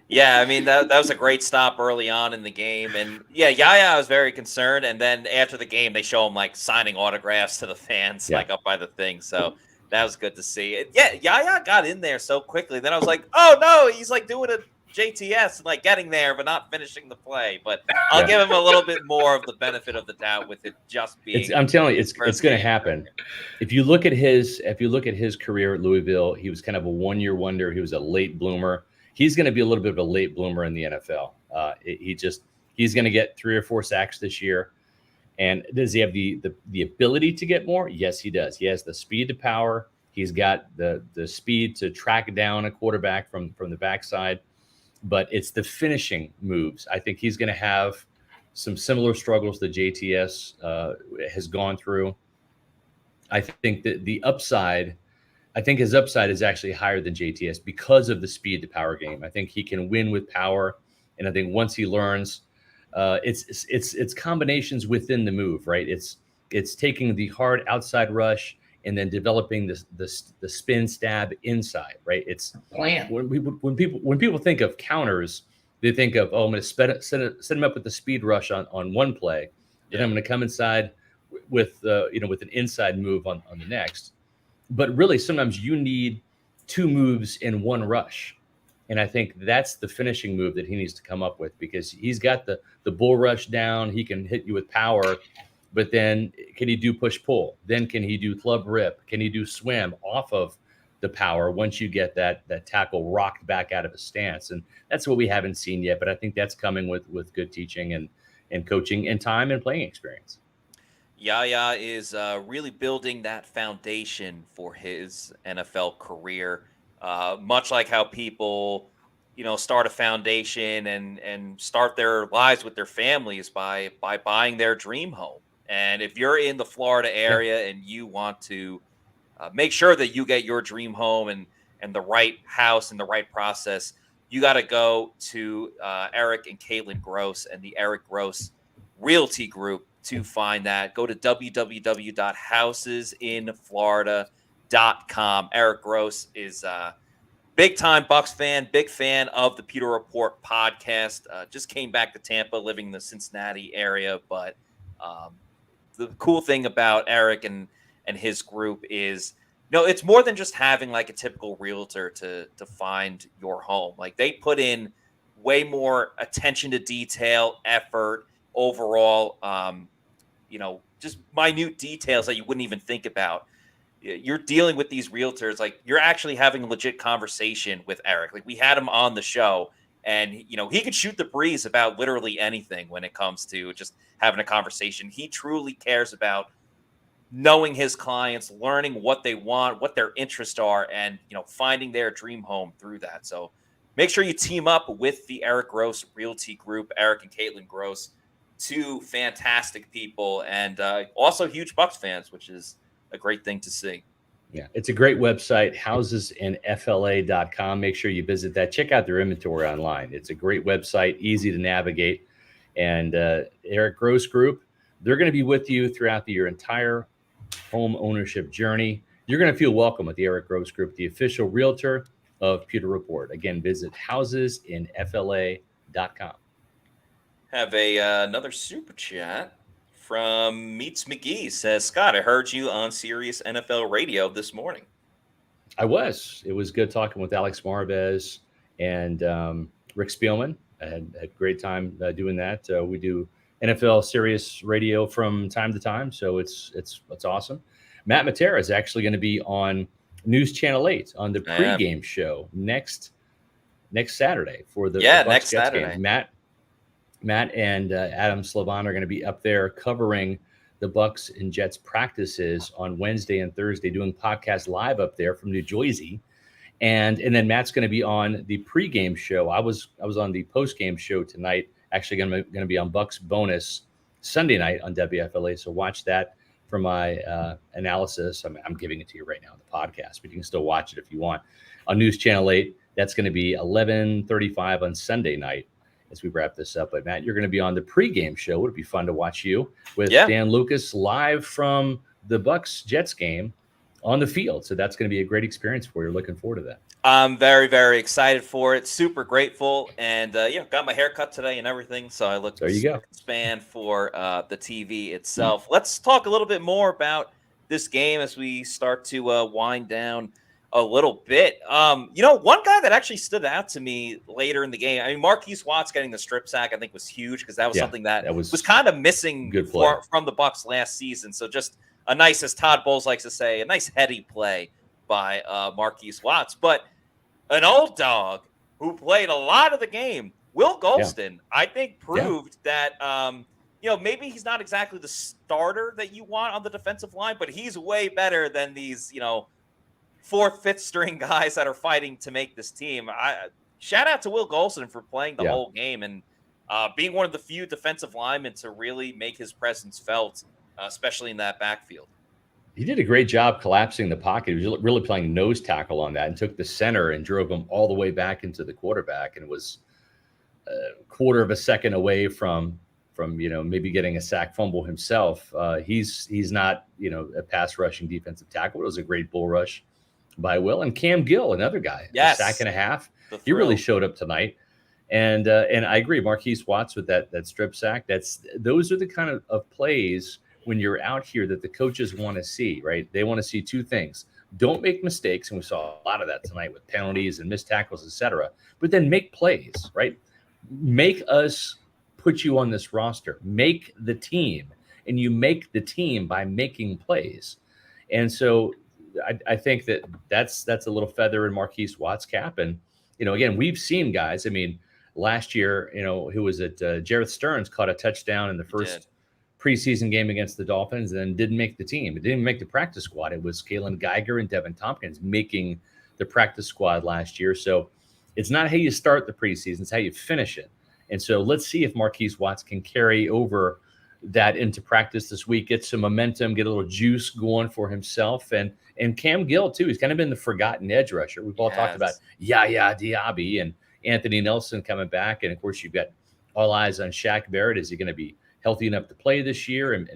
Yeah, I mean, that was a great stop early on in the game. And, Yaya was very concerned. And then after the game, they show him, like, signing autographs to the fans, like, up by the thing. So that was good to see. Yeah, Yaya got in there so quickly. Then I was like, oh, no, he's, like, doing a JTS and, like, getting there but not finishing the play. But I'll give him a little bit more of the benefit of the doubt with it just being. I'm telling you, it's going to happen. If you look at his career at Louisville, he was kind of a one-year wonder. He was a late bloomer. He's going to be a little bit of a late bloomer in the NFL. He's going to get 3 or 4 sacks this year. And does he have the ability to get more? Yes, he does. He has the speed to power. He's got the speed to track down a quarterback from the backside. But it's the finishing moves. I think he's going to have some similar struggles that JTS has gone through. I think that his upside is actually higher than JTS because of the speed to power game. I think he can win with power, and I think once he learns, it's combinations within the move, right? It's taking the hard outside rush and then developing the spin stab inside, right? It's plan. When people think of counters, They think of, I'm going to set him up with the speed rush on one play, then I'm going to come inside with with an inside move on the next. But really, sometimes you need two moves in one rush. And I think that's the finishing move that he needs to come up with, because he's got the bull rush down. He can hit you with power, but then can he do push pull? Then can he do club rip? Can he do swim off of the power once you get that tackle rocked back out of a stance? And that's what we haven't seen yet, but I think that's coming with good teaching and coaching and time and playing experience. Yaya is really building that foundation for his NFL career, much like how people, start a foundation and start their lives with their families by buying their dream home. And if you're in the Florida area and you want to make sure that you get your dream home and the right house and the right process, you got to go to Eric and Caitlin Gross and the Eric Gross Realty Group to find that. Go to www.housesinflorida.com. Eric Gross is big time Bucs fan, big fan of the Pewter Report podcast. Just came back to Tampa, living in the Cincinnati area. But the cool thing about Eric and his group is, it's more than just having like a typical realtor to find your home. Like, they put in way more attention to detail, effort, overall, just minute details that you wouldn't even think about. You're dealing with these realtors, like you're actually having a legit conversation with Eric. Like, we had him on the show, and he could shoot the breeze about literally anything when it comes to just having a conversation. He truly cares about knowing his clients, learning what they want, what their interests are, and finding their dream home through that. So make sure you team up with the Eric Gross Realty Group. Eric and Caitlin Gross, two fantastic people, and also huge Bucs fans, which is a great thing to see. Yeah, it's a great website, housesinfla.com. Make sure you visit that. Check out their inventory online. It's a great website, easy to navigate. And Eric Gross Group, they're going to be with you throughout your entire home ownership journey. You're going to feel welcome with the Eric Gross Group, the official realtor of Pewter Report. Again, visit housesinfla.com. Have another super chat from Meets McGee. Says, Scott, I heard you on Sirius NFL Radio this morning. I was. It was good talking with Alex Marvez and Rick Spielman. I had a great time doing that. We do NFL Sirius Radio from time to time, so it's awesome. Matt Matera is actually going to be on News Channel 8 on the pregame show next Saturday for the Bucs next Jets Saturday. game. Matt and Adam Slavan are going to be up there covering the Bucs and Jets practices on Wednesday and Thursday, doing podcasts live up there from New Jersey. And then Matt's going to be on the pregame show. I was on the postgame show tonight, actually going to be on Bucs Bonus Sunday night on WFLA. So watch that for my analysis. I'm giving it to you right now on the podcast, but you can still watch it if you want. On News Channel 8, that's going to be 11:35 on Sunday night as we wrap this up. But Matt, you're going to be on the pregame show. It would be fun to watch you with Dan Lucas live from the Bucs Jets game on the field. So that's going to be a great experience for you. Looking forward to that. I'm very, very excited for it. Super grateful. And, got my hair cut today and everything. So I look span for the TV itself. Let's talk a little bit more about this game as we start to wind down a little bit. One guy that actually stood out to me later in the game, I mean, Marquise Watts getting the strip sack, I think was huge, because that was something that was kind of missing from the Bucs last season. So just a nice, as Todd Bowles likes to say, a nice heady play by Marquise Watts. But an old dog who played a lot of the game, Will Golston, I think proved that, maybe he's not exactly the starter that you want on the defensive line, but he's way better than these, fourth, fifth string guys that are fighting to make this team. Shout out to Will Golston for playing the whole game and being one of the few defensive linemen to really make his presence felt, especially in that backfield. He did a great job collapsing the pocket. He was really playing nose tackle on that and took the center and drove him all the way back into the quarterback, and was a quarter of a second away from maybe getting a sack fumble himself. He's not a pass rushing defensive tackle. It was a great bull rush by Will. And Cam Gill, another guy, a sack and a half. He really showed up tonight. And I agree, Marquise Watts with that strip sack. Those are the kind of plays when you're out here that the coaches want to see, right? They want to see two things. Don't make mistakes, and we saw a lot of that tonight with penalties and missed tackles, etc. But then make plays, right? Make us put you on this roster. Make the team, and you make the team by making plays. And so I think that's a little feather in Marquise Watts' cap. And again, we've seen guys. I mean, last year, who was it? Jarrett Stearns caught a touchdown in the first preseason game against the Dolphins and didn't make the team. It didn't make the practice squad. It was Kalen Geiger and Deven Thompkins making the practice squad last year. So it's not how you start the preseason, it's how you finish it. And so let's see if Marquise Watts can carry over that into practice this week, get some momentum, get a little juice going for himself. And Cam Gill, too. He's kind of been the forgotten edge rusher. We've all talked about Yaya Diaby and Anthony Nelson coming back. And, of course, you've got all eyes on Shaq Barrett. Is he going to be healthy enough to play this year and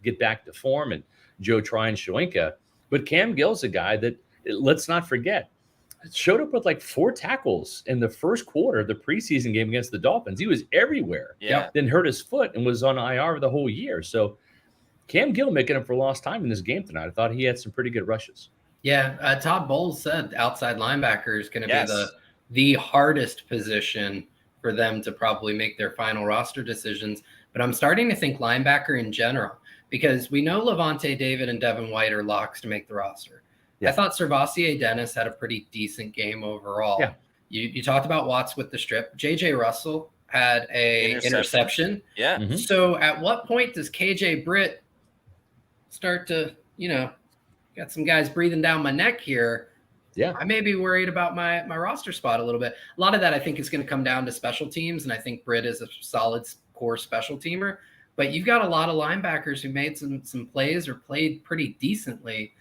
get back to form? And Joe Tryon-Shoyinka. But Cam Gill's a guy that, let's not forget, showed up with like 4 tackles in the first quarter of the preseason game against the Dolphins. He was everywhere. Yeah. Then hurt his foot and was on IR the whole year. So Cam Gill making up for lost time in this game tonight. I thought he had some pretty good rushes. Yeah. Todd Bowles said outside linebacker is going to be the hardest position for them to probably make their final roster decisions. But I'm starting to think linebacker in general, because we know Levante David and Devin White are locks to make the roster. Yeah. I thought Servassier Dennis had a pretty decent game overall. Yeah. You talked about Watts with the strip. J.J. Russell had a interception. Yeah. Mm-hmm. So at what point does KJ Britt start to, got some guys breathing down my neck here? Yeah. I may be worried about my roster spot a little bit. A lot of that I think is going to come down to special teams, and I think Britt is a solid core special teamer. But you've got a lot of linebackers who made some plays or played pretty decently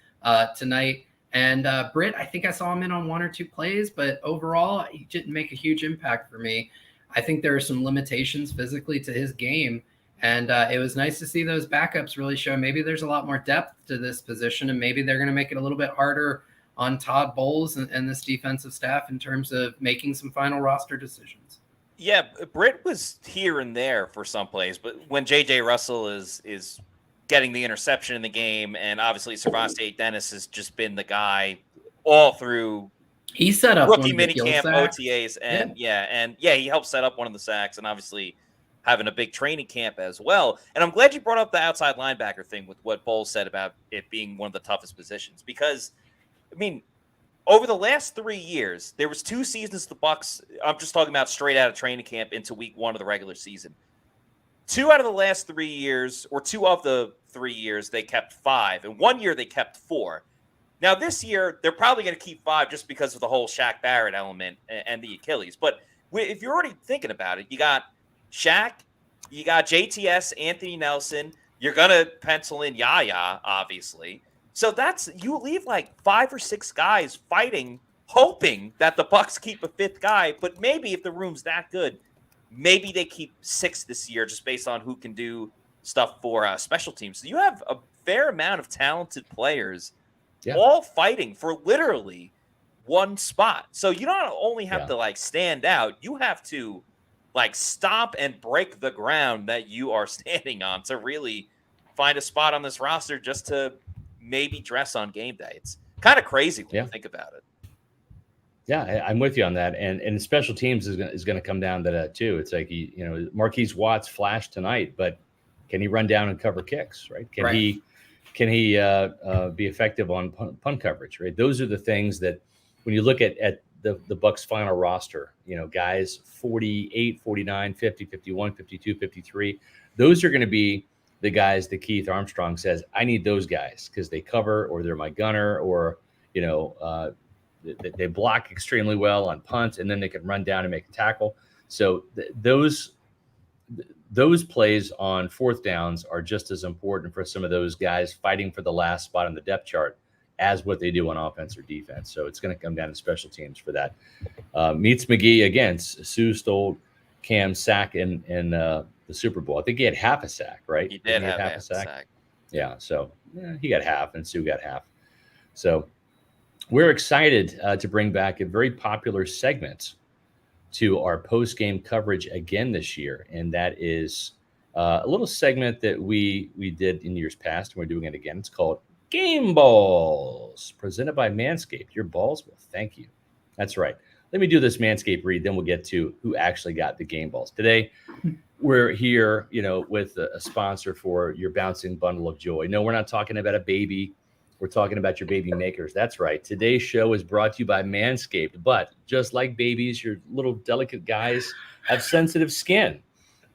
tonight. And Britt, I think I saw him in on 1 or 2 plays, but overall, he didn't make a huge impact for me. I think there are some limitations physically to his game. And it was nice to see those backups really show maybe there's a lot more depth to this position, and maybe they're going to make it a little bit harder on Todd Bowles and this defensive staff in terms of making some final roster decisions. Yeah, Britt was here and there for some plays, but when J.J. Russell is getting the interception in the game, and obviously Servassier Dennis has just been the guy all through. He set up rookie minicamp, OTAs, and he helped set up one of the sacks, and obviously having a big training camp as well. And I'm glad you brought up the outside linebacker thing with what Bowles said about it being one of the toughest positions, because, I mean, over the last 3 years, there was 2 seasons the Bucs, I'm just talking about straight out of training camp into week 1 of the regular season. 2 out of the last 3 years, or 2 of the 3 years, they kept 5. And 1 year, they kept 4. Now, this year, they're probably going to keep 5 just because of the whole Shaq Barrett element and the Achilles. But if you're already thinking about it, you got Shaq, you got JTS, Anthony Nelson. You're going to pencil in Yaya, obviously. So you leave like 5 or 6 guys fighting, hoping that the Bucs keep a 5th guy. But maybe if the room's that good, maybe they keep 6 this year just based on who can do stuff for special teams. So you have a fair amount of talented players all fighting for literally one spot. So you don't only have to like stand out, you have to like stop and break the ground that you are standing on to really find a spot on this roster just to maybe dress on game day. It's kind of crazy when you think about it. Yeah, I'm with you on that. And special teams is going to come down to that too. It's like, Marquise Watts flashed tonight, but can he run down and cover kicks, right? Can he be effective on punt coverage, right? Those are the things that when you look at the Bucs final roster, guys 48, 49, 50, 51, 52, 53, those are going to be the guys that Keith Armstrong says, I need those guys because they cover, or they're my gunner, or, they block extremely well on punts, and then they can run down and make a tackle. So those plays on 4th downs are just as important for some of those guys fighting for the last spot on the depth chart as what they do on offense or defense. So it's going to come down to special teams for that. Meets McGee again. Sue stole Cam's sack in the Super Bowl. I think he had half a sack, right? He did have half a sack. Yeah, so he got half and Sue got half. So we're excited to bring back a very popular segment to our post-game coverage again this year, and that is a little segment that we did in years past, and we're doing it again. It's called Game Balls, presented by Manscaped. Your balls will thank you. That's right. Let me do this Manscaped read, then we'll get to who actually got the game balls. Today, we're here, with a sponsor for your bouncing bundle of joy. No, we're not talking about a baby. We're talking about your baby makers. That's right. Today's show is brought to you by Manscaped. But just like babies, your little delicate guys have sensitive skin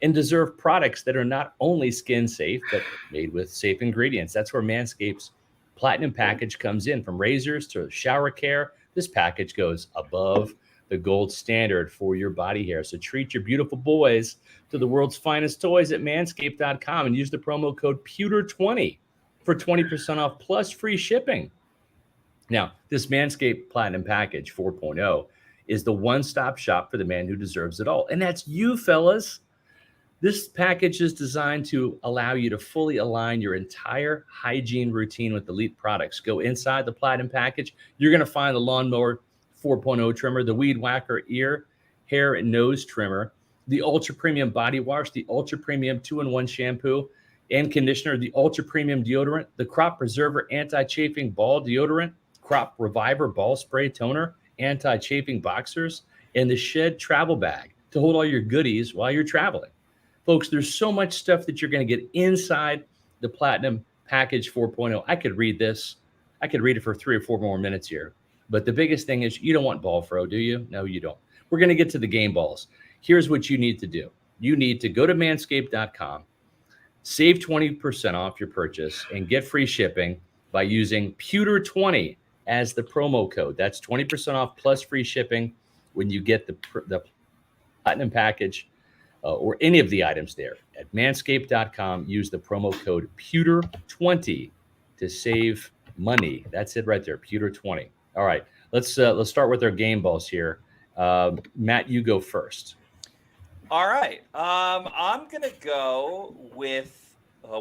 and deserve products that are not only skin safe, but made with safe ingredients. That's where Manscaped's Platinum package comes in. From razors to shower care, this package goes above the gold standard for your body hair. So treat your beautiful boys to the world's finest toys at manscaped.com and use the promo code PEWTER20 for 20% off plus free shipping. Now, this Manscaped Platinum Package 4.0 is the one-stop shop for the man who deserves it all. And that's you, fellas. This package is designed to allow you to fully align your entire hygiene routine with elite products. Go inside the Platinum Package. You're going to find the Lawnmower 4.0 trimmer, the Weed Whacker ear, hair, and nose trimmer, the Ultra Premium Body Wash, the Ultra Premium 2-in-1 shampoo and conditioner, the Ultra Premium deodorant, the Crop Preserver Anti-Chafing Ball Deodorant, Crop Reviver Ball Spray Toner, Anti-Chafing Boxers, and the Shed Travel Bag to hold all your goodies while you're traveling. Folks, there's so much stuff that you're going to get inside the Platinum Package 4.0. I could read this. I could read it for 3 or 4 more minutes here. But the biggest thing is you don't want ball fro, do you? No, you don't. We're going to get to the game balls. Here's what you need to do. You need to go to manscaped.com, save 20% off your purchase, and get free shipping by using PEWTER20 as the promo code. That's 20% off plus free shipping when you get the Platinum Package or any of the items there. At manscaped.com, use the promo code PEWTER20 to save money. That's it right there, PEWTER20. All right, let's start with our game balls here. Matt, you go first. All right. I'm going to go with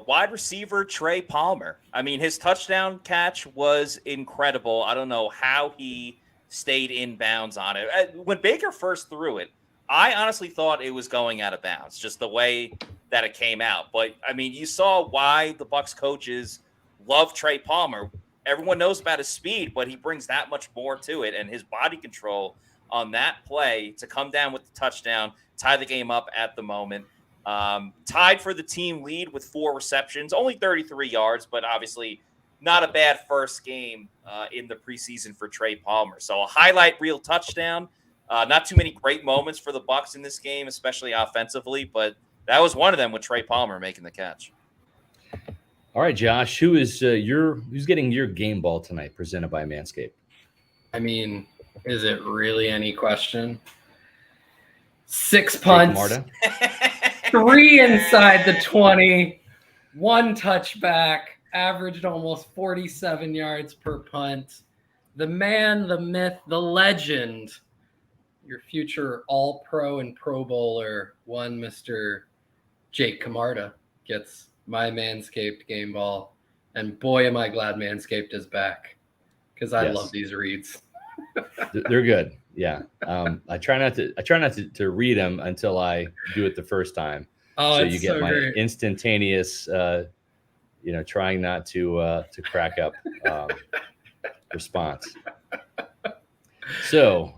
wide receiver Trey Palmer. I mean, his touchdown catch was incredible. I don't know how he stayed in bounds on it. When Baker first threw it, I honestly thought it was going out of bounds, just the way that it came out. But, I mean, you saw why the Bucs coaches love Trey Palmer. Everyone knows about his speed, but he brings that much more to it. And his body control on that play to come down with the touchdown, tie the game up at the moment. Tied for the team lead with 4 receptions, only 33 yards, but obviously not a bad first game in the preseason for Trey Palmer. So a highlight reel touchdown. Not too many great moments for the Bucs in this game, especially offensively, but that was one of them with Trey Palmer making the catch. All right, Josh, who's getting your game ball tonight presented by Manscaped? I mean, is it really any question? 6 punts, 3 inside the 20, 1 touchback, averaged almost 47 yards per punt. The man, the myth, the legend, your future All-Pro and Pro Bowler, one Mr. Jake Camarda, gets my Manscaped game ball. And boy, am I glad Manscaped is back, because I love these reads. They're good. Yeah. I try not to read them until I do it the first time. Oh, so you get so my great. Instantaneous, trying not to crack up response. So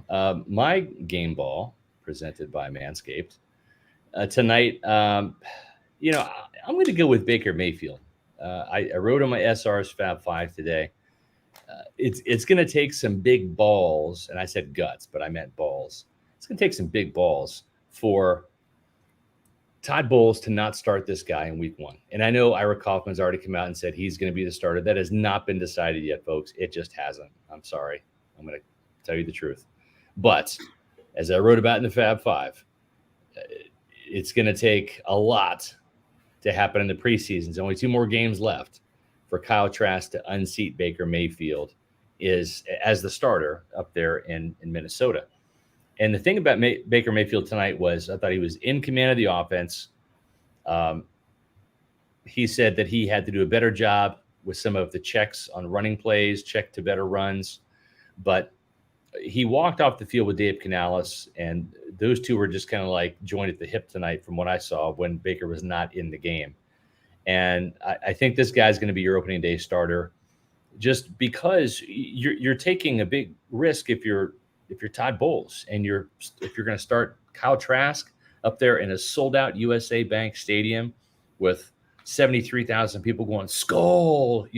my game ball presented by Manscaped tonight. I'm going to go with Baker Mayfield. I wrote on my SR's Fab 5 today. It's going to take some big balls, and I said guts, but I meant balls. It's going to take some big balls for Todd Bowles to not start this guy in week 1. And I know Ira Kaufman's already come out and said he's going to be the starter. That has not been decided yet, folks. It just hasn't. I'm sorry. I'm going to tell you the truth. But as I wrote about in the Fab 5, it's going to take a lot to happen in the preseason. There's only 2 more games left for Kyle Trask to unseat Baker Mayfield as the starter up there in Minnesota. And the thing about Baker Mayfield tonight was I thought he was in command of the offense. He said that he had to do a better job with some of the checks on running plays, check to better runs. But he walked off the field with Dave Canales, and those two were just kind of like joined at the hip tonight from what I saw when Baker was not in the game. And I think this guy's going to be your opening day starter, just because you're taking a big risk if you're Todd Bowles and if you're going to start Kyle Trask up there in a sold out USA Bank Stadium with 73,000 people going skull.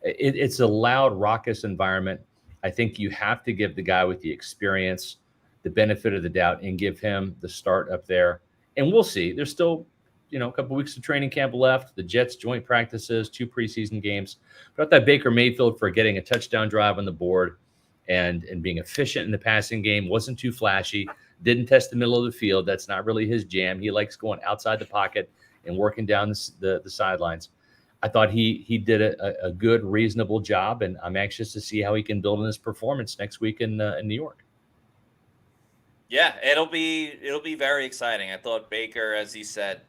It's a loud, raucous environment. I think you have to give the guy with the experience the benefit of the doubt and give him the start up there. And we'll see. There's still, a couple weeks of training camp left. The Jets joint practices, 2 preseason games. But I thought Baker Mayfield for getting a touchdown drive on the board and being efficient in the passing game, wasn't too flashy, didn't test the middle of the field. That's not really his jam. He likes going outside the pocket and working down the sidelines. I thought he did a good, reasonable job, and I'm anxious to see how he can build on his performance next week in New York. Yeah, it'll be very exciting. I thought Baker, as he said,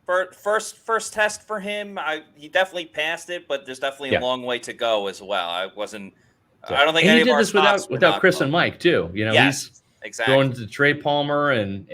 first test for him, he definitely passed it, but there's definitely a long way to go as well. I don't think any he of did our this without Chris and Mike too. Yes, he's exactly. going to Trey Palmer and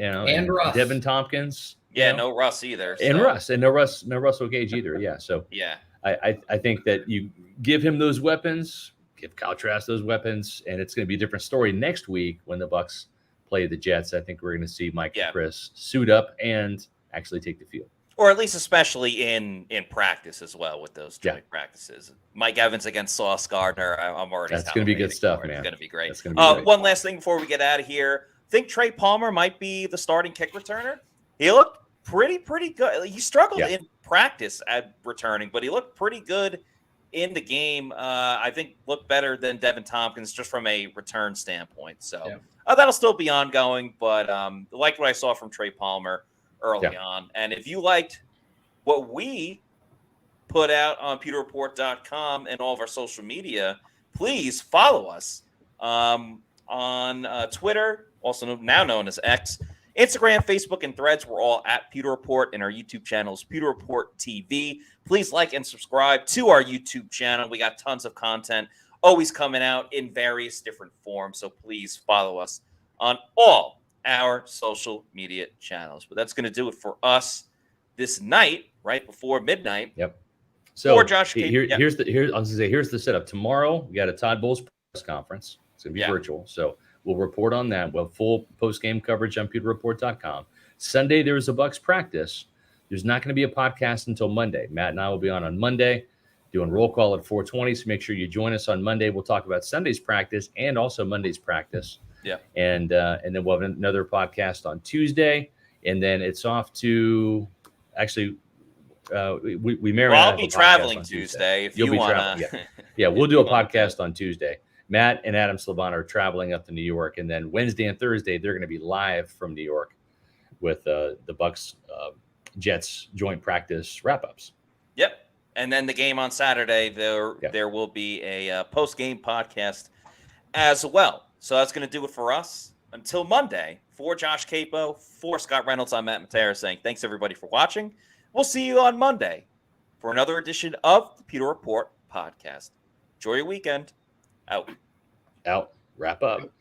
Russ. Deven Thompkins. No Russ either. And no Russell Gage either. Yeah. So yeah, I think that you give him those weapons, give Kyle Trask those weapons, and it's going to be a different story next week when the Bucs play the Jets. I think we're going to see Mike and Chris suit up and actually take the field. Or at least especially in practice as well with those joint practices. Mike Evans against Sauce Gardner. I'm already. That's going to be good stuff, man. It's going to be great. That's going to be great. One last thing before we get out of here. I think Trey Palmer might be the starting kick returner. He looked pretty good. He struggled in practice at returning, but he looked pretty good in the game. I think looked better than Deven Thompkins just from a return standpoint. So that'll still be ongoing, but like what I saw from Trey Palmer early on. And if you liked what we put out on pewterreport.com and all of our social media, please follow us on Twitter, also now known as X, Instagram, Facebook, and Threads. We're all at Pewter Report, and our YouTube channel is Pewter Report TV. Please like and subscribe to our YouTube channel. We got tons of content always coming out in various different forms, so please follow us on all our social media channels. But that's going to do it for us this night, right before midnight. Yep. So for Josh, here's the setup. Tomorrow we got a Todd Bowles press conference. It's going to be virtual, so we'll report on that. We'll have full post-game coverage on pewterreport.com. Sunday there is a Bucs practice. There's not going to be a podcast until Monday. Matt and I will be on Monday doing roll call at 4:20. So make sure you join us on Monday. We'll talk about Sunday's practice and also Monday's practice. Yeah. And then we'll have another podcast on Tuesday. And then it's off to actually we may or may not I'll be traveling Tuesday if you want to. Yeah, we'll do a podcast on Tuesday. Matt and Adam Slavon are traveling up to New York. And then Wednesday and Thursday, they're going to be live from New York with the Bucs Jets joint practice wrap-ups. Yep. And then the game on Saturday, there will be a post-game podcast as well. So that's going to do it for us. Until Monday, for Josh Capo, for Scott Reynolds, I'm Matt Matera saying thanks, everybody, for watching. We'll see you on Monday for another edition of the Pewter Report podcast. Enjoy your weekend. Out. Wrap up.